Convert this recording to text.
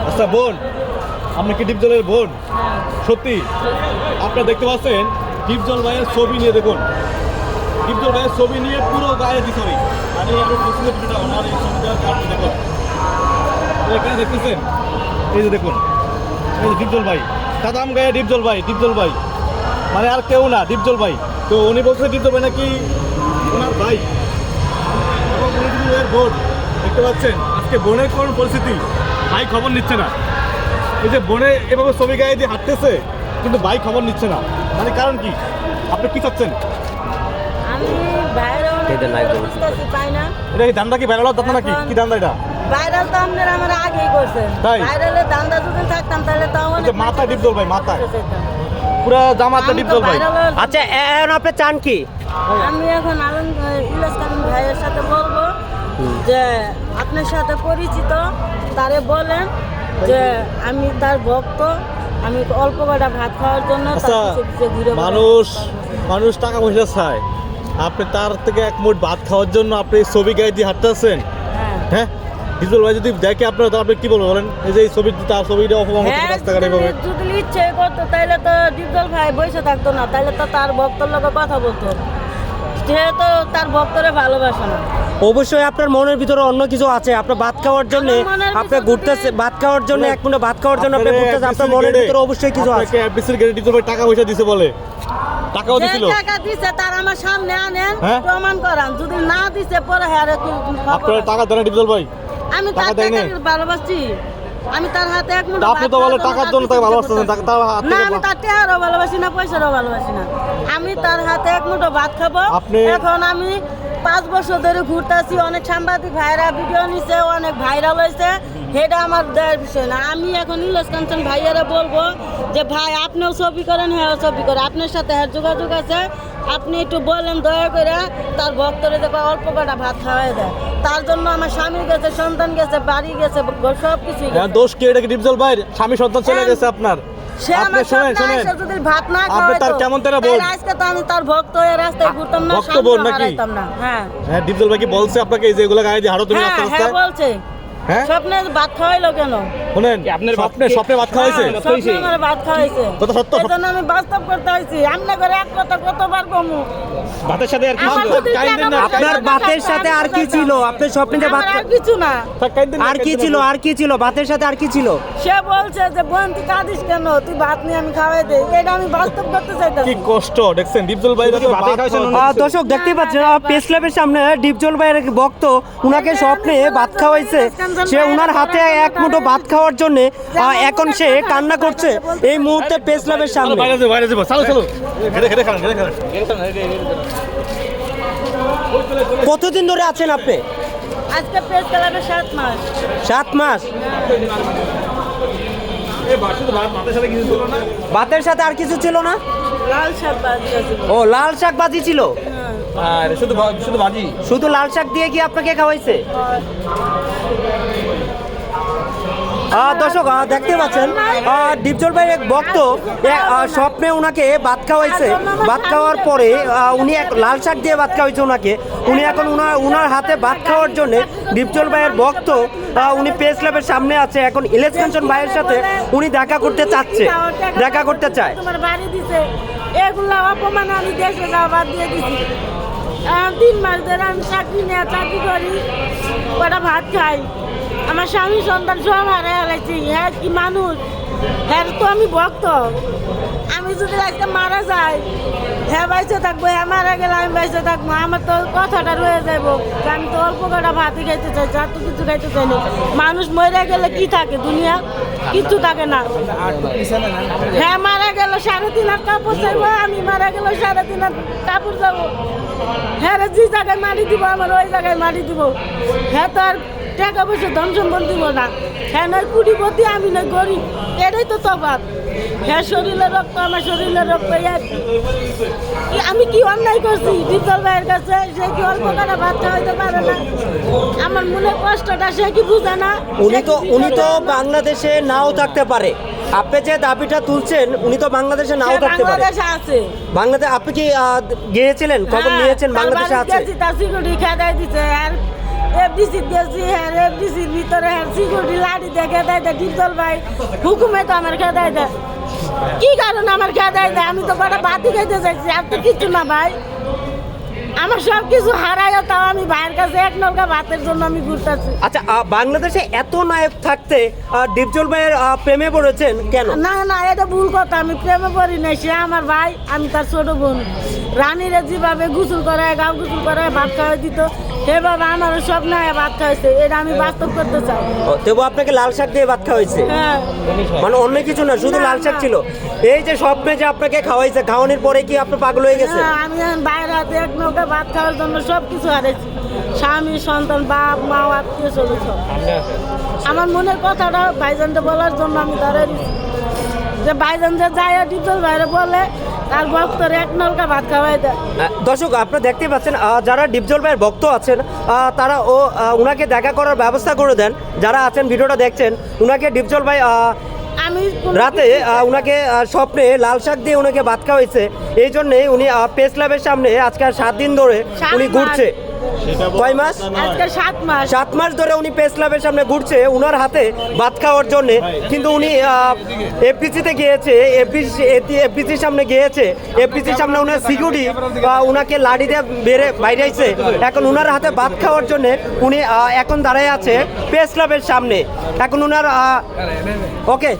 আচ্ছা বোন, আপনি কি ডিপজলের বোন? সত্যি? আপনারা দেখতে পাচ্ছেন ডিপজল ভাইয়ের ছবি নিয়ে, দেখুন ডিপজল ভাইয়ের ছবি নিয়ে পুরো গায়ে দিতে হবে। আমি এখন ভিডিওটা ওনার এই ছবিটা আপনি দেখুন, এখানে দেখতেছেন, এই যে দেখুন, এই যে ডিপজল ভাই, কাদাম গায়ে ডিপজল ভাই, ডিপজল ভাই মানে আর কেউ না, ডিপজল ভাই। তো উনি বলছে ডিপজল ভাই নাকি ওনার ভাই এবং উনি কিন্তু এর বোন। দেখতে পাচ্ছেন আজকে বোনের কোন পরিস্থিতি, ভাই খবর নিচ্ছে না। এই যে বোনে এভাবে ছবি গায়ে দিয়ে হাঁটতেছে কিন্তু ভাই খবর নিচ্ছে না, মানে কারণ কি? আপনি কি চাচ্ছেন? আমি এটা কি দান্দা, কি ভাইরাল দান্দা নাকি কি দান্দা? এটা ভাইরাল তো আপনারা আমার আগেই করছেন। তাই ভাইরালের দান্দা যদি থাকতাম তাহলে তো অনেক মাথা ডিপজল ভাই, মাথা পুরা জামাতে ডিপজল ভাই। আচ্ছা এখন আপনি চান কি? আমি এখন ইলিয়াস কারীম ভাইয়ের সাথে বলবো যে আপনার সাথে পরিচিত, তারে বলেন যে আমি তার ভক্ত, আমি অল্প কটা ভাত খাওয়ার জন্য তার আচ্ছা, পিছে পিছে ঘুরে বেড়াই। মানুষ টাকা পয়সা চায়, আপনি তার থেকে এক মুঠ ভাত খাওয়ার জন্য আপনি এই ছবি গায়ে দিয়ে হাঁটতেছেন? হ্যাঁ হ্যাঁ, ডিপজল ভাই যদি দেখে আপনার, তো আপনি কি বলবেন বলেন? এই যে এই ছবি, তার ছবিটা অপমান হচ্ছে হ্যাঁ, রাস্তাঘাটে এভাবে। যদি ইচ্ছে করতো তাহলে তো ডিপজল ভাই বসে থাকতো না, তাহলে তো তার ভক্তর লোকে কথা বলতো। যেহেতু তার ভক্তরে ভালোবাসে না। অবশ্যই আপনার মনের ভিতরে অন্য কিছু আছে। আপনার ভাত খাওয়ার জন্য আপনি ঘুরতেছে, ভাত খাওয়ার জন্য এক মিনিট ভাত খাওয়ার জন্য আপনি ঘুরতেছেন, আপনার মনের ভিতরে অবশ্যই কিছু আছে। আপনাকে এফডিসির গেটে ডিপজল ভাই টাকা পয়সা দিছে বলে, টাকাও দিছিল। যে টাকা দিছে তার আমার সামনে আনেন, হ্যাঁ? প্রমাণ করান। যদি না দিছে পরে হ্যাঁ আপনার টাকা দেন ডিপজল ভাই? আমি তার টাকা দেয়নি? টাকা ভালোবাসি, আমি তার হাতে এক মুঠো আপনি ভাত তো বলে খাওয়ার টাকার তার জন্য তাকে পিছে ভালোবাসতেছেন, পিছে তার হাত না, থেকে আমি তার টাকারও ভালোবাসি না, পয়সারও ভালোবাসি না। আমি তার হাতে এক মুঠো ভাত খাবো। এখন আমি 5 বছর ধরে ঘুরতেছি, অনেক সাংবাদিক ভাইরা ভিডিও নিছে, অনেক ভাইরাল হয়েছে, সেটা আমার দেওয়ার বিষয় না। আমি এখন ইলিয়াস কাঞ্চন ভাইয়ারা বলবো যে ভাই আপনিও ছবি করেন, হ্যাঁ ছবি করে, আপনার সাথে হ্যাঁ যোগাযোগ আছে, আপনি একটু বলেন দয়া করে তার ভক্তরে দেখো অল্প কটা ভাত খাওয়াই দেয়। তার জন্য আমার স্বামী গেছে, সন্তান গেছে, বাড়ি গেছে, সব কিছু। দোষ কি এটা? কি ডিপজল ভাই স্বামী সন্তান চলে গেছে আপনার? সে আপনি আমার শুনেন, সামনে শুনেন, এসে যদি ভাত না আপনি খাওয়াইতো, তার কেমন তেরা বোন? তাহলে আজকে তো আমি তার ভক্ত হয়ে রাস্তায় ঘুরতাম না, ভক্ত বোন সামনেও নাকি? হারাইতাম না। হ্যাঁ হ্যাঁ, ডিপজল ভাই কি বলছে আপনাকে এই যে এগুলো গায়ে দিয়ে হাঁটো তুমি হ্যাঁ রাস্তা হ্যাঁ রাস্তায়? বলছে। হ্যাঁ, স্বপ্নে ভাত খাওয়াইলো কেন? শুনেন, স্বপ্নে ভাত খাওয়াইছে? হ্যাঁ, স্বপ্নে আমার ভাত খাওয়াইছে। কথা সত্য? এই জন্য আমি বাস্তব করতে আইছি। আমনে করে এক কথা কতবার কমু? ভাতের সাথে আর কি আমার ছিল? যদি কাইন্দেন না, টাকা আপনার পয়সা ভাতের থাকতো, সাথে আমি আর কি কোথায় ছিল? যাবো? আপনার স্বপ্নে যে ভাত আমার আর কিছু না। কাইন্দেন না, আর কি ছিল? আর কি ছিল? ভাতের সাথে আর কি ছিল? সে বলছে যে বোন তুই কাঁদিস কেন, তুই ভাত নিয়ে আমি খাওয়াই দেই। এটা আমি বাস্তব করতে কি চাইতেছি। কষ্ট দেখছেন ডিপজল ভাই ভাত খাওয়াইছেন? দর্শক দেখতে পাচ্ছেন প্রেস ক্লাবের সামনে ডিপজল ভাইয়ের ভক্ত উনাকে স্বপ্নে ভাত খাওয়াইছে। সে উনার হাতে এক মুঠো ভাত খাওয়ার জন্য এখন সে কান্না করছে এই মুহূর্তে প্রেস ক্লাবের সামনে। বাইরে যাবো, চলো চলো, ঘেরে ঘেরে খান, ঘেরে খান। কতদিন ধরে আছেন আপনি? আজকে প্রেস ক্লাবে 7 মাস। 7 মাস। এই ভাতের সাথে কিছু ছিল না? ভাতের সাথে আর কিছু ছিল না? লাল শাক ভাজি আছে। ও লাল শাক ভাজি ছিল। আর শুধু ভাজি? শুধু লাল শাক দিয়ে কি আপনাকে খাওয়াইছে? দর্শক দেখতে পাচ্ছেন ডিপজল ভাই এক ভক্ত স্বপ্নে উনাকে ভাত খাওয়াইছে। ভাত খাওয়ার পরে উনি এক লাল শাক দিয়ে ভাত খাওয়াইছে উনাকে। উনি এখন উনার হাতে ভাত খাওয়ার জন্য ডিপজল ভাইয়ের ভক্ত উনি প্রেস ক্লাবের সামনে আছে। এখন ইলিয়াস কাঞ্চন ভাইয়ের সাথে উনি দেখা করতে চাচ্ছে, দেখা করতে চায়। তোমার বাড়ি দিছে, এগুলা অপমান আমি দেশে যাওয়া বাদ দিয়ে দিছি। 3 মাস ধরে আমি চাকরি করি, কটা ভাত খাই, আমার স্বামী সন্তান সব হারাই হারাইছি। হ্যাঁ কি মানুষ, হ্যাঁ তো আমি ভক্ত। আমি যদি আজকে মারা যাই, হ্যাঁ বাইসে থাকবো, হ্যাঁ মারা গেলে আমি বাইসে থাকবো, আমার তো কথাটা রয়ে যাবো যে আমি তো অল্প কটা ভাতই খাইতে চাই, যা তো কিছু খাইতে চাই না। মানুষ মরে গেলে কি থাকে দুনিয়া? কিচ্ছু থাকে না। হ্যাঁ মারা গেল 3.5 হাত কাপড় চাইবো, আমি মারা গেল 3.5 হাত কাপড় যাবো। হ্যাঁ যে জায়গায় মারি দিব আমার ওই জায়গায় মারি দিব। হ্যাঁ তো আর টাকা পয়সা ধন সম্পদ দিব না। হ্যাঁ নয় কুড়িপতি, আমি নয় গরিব, এটাই তো তফাৎ। হ্যাঁ শরীরের রক্ত আমার শরীরের রক্ত। আমি কি অন্যায় করছি ডিপজল ভাইয়ের কাছে? সে কি অল্প করে বাচ্চা হইতে পারে না? আমার মনে কষ্টটা সে কি বুঝে না? উনি তো বাংলাদেশে নাও থাকতে পারে। আপনি যে দাবিটা তুলছেন উনি তো বাংলাদেশে নাও থাকতে পারে। বাংলাদেশে আছে। বাংলাদেশ আপনি কি গিয়েছিলেন, খবর নিয়েছেন? বাংলাদেশে আছে। তার সিকিউরিটি খেদাই দিছে। আর এফডিসি গেছি, হ্যাঁ এফডিসির ভিতরে হ্যাঁ সিকিউরিটি লাঠি দেখে দেয় ডিপজল ভাই হুকুমে তো আমার খেদাই দেয়। কি কারণে আমার খেদাই দেয়? আমি তো কটা বাতি খাইতে চাইছি, আর তো কিছু না ভাই। আমার সব কিছু হারাইও, তাও আমি ভাইয়ের কাছে এক নলকা ভাতের জন্য আমি ঘুরতেছি। আচ্ছা, বাংলাদেশে এত নায়ক থাকতে ডিপজল ভাইয়ের প্রেমে পড়েছেন কেন? না না, এটা ভুল কথা, আমি প্রেমে পড়ি নাই। সে আমার ভাই, আমি তার ছোট বোন। রানীরা যেভাবে গোসল করায়, গাও গোসল করায়, ভাত খাওয়াই দিত, সেভাবে আমারও সব নয় ভাত খাওয়াইছে। এটা আমি বাস্তব করতে চাই। তবু আপনাকে লাল শাক দিয়ে ভাত খাওয়াইছে? হ্যাঁ। মানে অন্য কিছু না, শুধু না, লাল শাক না। ছিল। এই যে স্বপ্নে যে আপনাকে খাওয়াইছে, খাওয়ানোর পরে কি আপনি পাগল হয়ে গেছে? হ্যাঁ, আমি এখন বাইরে হাতে এক নৌকা ভাত খাওয়ার জন্য সব কিছু হারাইছি। স্বামী, সন্তান, বাপ মা, আত্মীয় স্বজন সব। আমার মনের কথাটা ভাইজানকে বলার জন্য আমি দাঁড়াই দিচ্ছি যে ভাইজান যে যায় ডিপজল ভাইরে বলে তার ভক্তর এক নলকা ভাত খাওয়াই দেয়। দর্শক, আপনারা দেখতে পাচ্ছেন যারা ডিপজল ভাইয়ের ভক্ত আছেন তারা উনাকে দেখা করার ব্যবস্থা করে দেন। যারা আছেন ভিডিওটা দেখছেন, উনাকে ডিপজল ভাই আমি রাতে উনাকে স্বপ্নে লাল শাক দিয়ে উনাকে ভাত খাওয়াইছে। এই জন্যে উনি প্রেস ক্লাবের সামনে আজকে 7 দিন ধরে 7 উনি মাস। ঘুরছে। সেটা কয় মাস? আজকে 7 মাস। 7 মাস ধরে উনি প্রেস ক্লাবের সামনে ঘুরছে উনার হাতে ভাত খাওয়ার জন্য। কিন্তু উনি এফপিসিতে গিয়েছে, এফপিসির সামনে গিয়েছে, এফপিসির সামনে উনার সিকিউরিটি উনাকে লাঠি দিয়ে বাইরে আইছে। এখন উনার হাতে ভাত খাওয়ার জন্য উনি এখন দাঁড়ায় আছে প্রেস ক্লাবের সামনে। এখন উনার ওকে